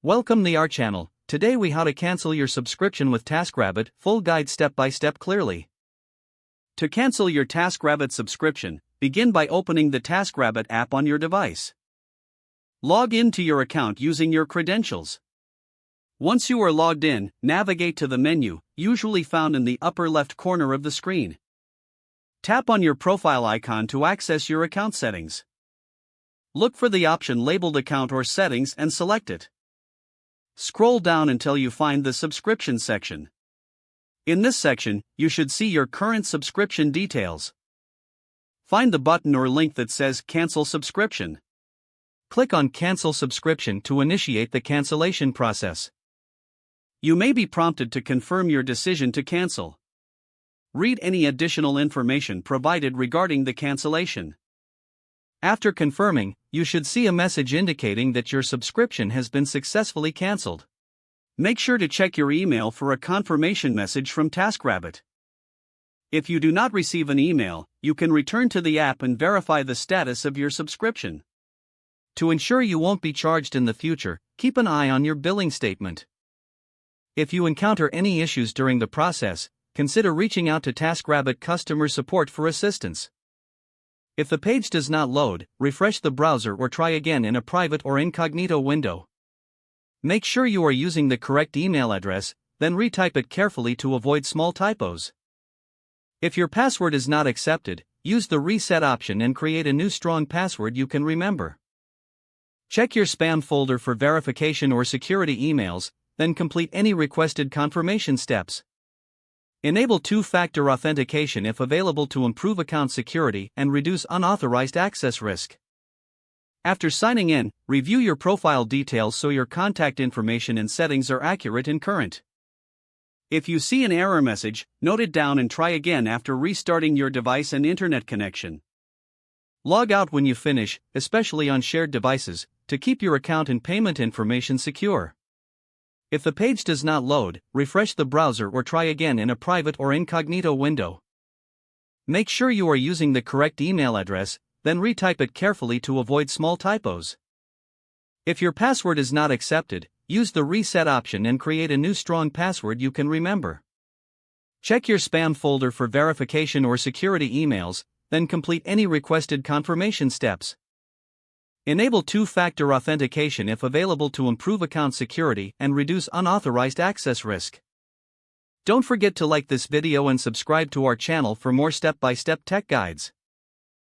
Welcome to our channel. Today we how to cancel your subscription with TaskRabbit, full guide step by step clearly. To cancel your TaskRabbit subscription, begin by opening the TaskRabbit app on your device. Log in to your account using your credentials. Once you are logged in, navigate to the menu, usually found in the upper left corner of the screen. Tap on your profile icon to access your account settings. Look for the option labeled Account or Settings and select it. Scroll down until you find the Subscription section. In this section, you should see your current subscription details. Find the button or link that says Cancel Subscription. Click on Cancel Subscription to initiate the cancellation process. You may be prompted to confirm your decision to cancel. Read any additional information provided regarding the cancellation. After confirming, you should see a message indicating that your subscription has been successfully canceled. Make sure to check your email for a confirmation message from TaskRabbit. If you do not receive an email, you can return to the app and verify the status of your subscription. To ensure you won't be charged in the future, keep an eye on your billing statement. If you encounter any issues during the process, consider reaching out to TaskRabbit customer support for assistance. If the page does not load, refresh the browser or try again in a private or incognito window. Make sure you are using the correct email address, then retype it carefully to avoid small typos. If your password is not accepted, use the reset option and create a new strong password you can remember. Check your spam folder for verification or security emails, then complete any requested confirmation steps. Enable two-factor authentication if available to improve account security and reduce unauthorized access risk. After signing in, review your profile details so your contact information and settings are accurate and current. If you see an error message, note it down and try again after restarting your device and internet connection. Log out when you finish, especially on shared devices, to keep your account and payment information secure. If the page does not load, refresh the browser or try again in a private or incognito window. Make sure you are using the correct email address, then retype it carefully to avoid small typos. If your password is not accepted, use the reset option and create a new strong password you can remember. Check your spam folder for verification or security emails, then complete any requested confirmation steps. Enable two-factor authentication if available to improve account security and reduce unauthorized access risk. Don't forget to like this video and subscribe to our channel for more step-by-step tech guides.